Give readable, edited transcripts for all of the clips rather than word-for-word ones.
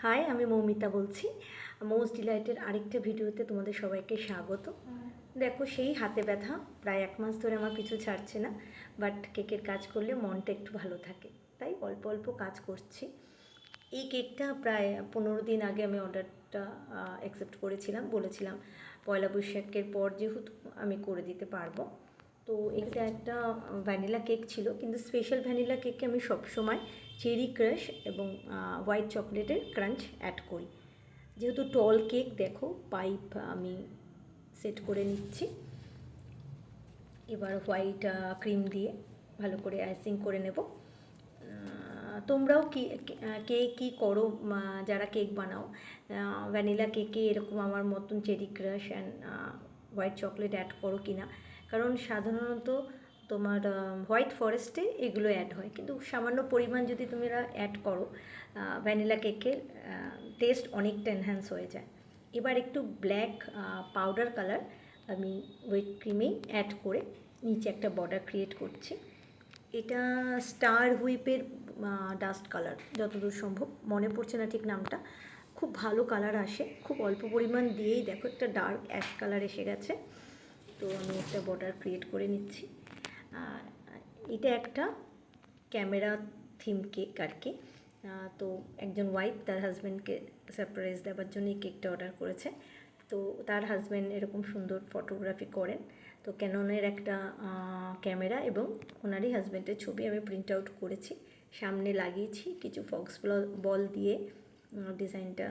High, আমি মৌমিতা বলছি। Most ডিলাইটের আরেকটা ভিডিওতে তোমাদের সবাইকে স্বাগত। দেখো, সেই হাতে ব্যথা প্রায় 1 মাস ধরে আমার পিছু ছাড়ছে না, বাট কেকের কাজ করলে মনটা একটু ভালো থাকে, তাই অল্প অল্প কাজ করছি। এই কেকটা প্রায় 15 দিন আগে আমি অর্ডারটা অ্যাকসেপ্ট করেছিলাম, বলেছিলাম পয়লা বৈশাখের পর যেহেতু আমি করে দিতে পারবো। তো এটা একটা ভ্যানিলা কেক ছিল, কিন্তু স্পেশাল ভ্যানিলা কেকে আমি সবসময় চেরি ক্রাশ এবং হোয়াইট চকলেটের ক্রাঞ্চ অ্যাড করি। যেহেতু টল কেক, দেখো পাইপ আমি সেট করে নিচ্ছি। এবার হোয়াইট ক্রিম দিয়ে ভালো করে আইসিং করে নেব। তোমরাও কে কী করো যারা কেক বানাও, ভ্যানিলা কেকে এরকম আমার মতন cherry crush and white chocolate add করো কি না? কারণ সাধারণত তোমার হোয়াইট ফরেস্টে এগুলো অ্যাড হয়, কিন্তু সামান্য পরিমাণ যদি তোমরা অ্যাড করো, ভ্যানিলা কেকের টেস্ট অনেকটা এনহ্যান্স হয়ে যায়। এবার একটু ব্ল্যাক পাউডার কালার আমি হুইপ ক্রিমেই অ্যাড করে নিচে একটা বর্ডার ক্রিয়েট করছি। এটা স্টার হুইপের ডাস্ট কালার, যতদূর সম্ভব মনে পড়ছে না ঠিক নামটা। খুব ভালো কালার আসে, খুব অল্প পরিমাণ দিয়েই দেখো একটা ডার্ক অ্যাশ কালার এসে গেছে। তো আমি একটা বর্ডার ক্রিয়েট করে নিচ্ছি। এটা একটা ক্যামেরা থিম কেক আর কি। তো একজন ওয়াইফ তার হাজব্যান্ডকে সারপ্রাইজ দেওয়ার জন্য এই কেকটা অর্ডার করেছে। তো তার হাজব্যান্ড এরকম সুন্দর ফটোগ্রাফি করেন, তো ক্যাননের একটা ক্যামেরা এবং ওনারই হাজব্যান্ডের ছবি আমি প্রিন্ট আউট করেছি, সামনে লাগিয়েছি। কিছু ফক্স বল দিয়ে ডিজাইনটা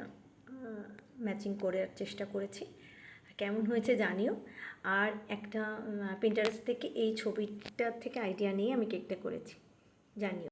ম্যাচিং করার চেষ্টা করেছি। কেমন হয়েছে জানিও। আর একটা পিন্টারেস্ট থেকে এই ছবিটা থেকে আইডিয়া নিয়ে আমি কেকটা করেছি, জানিও।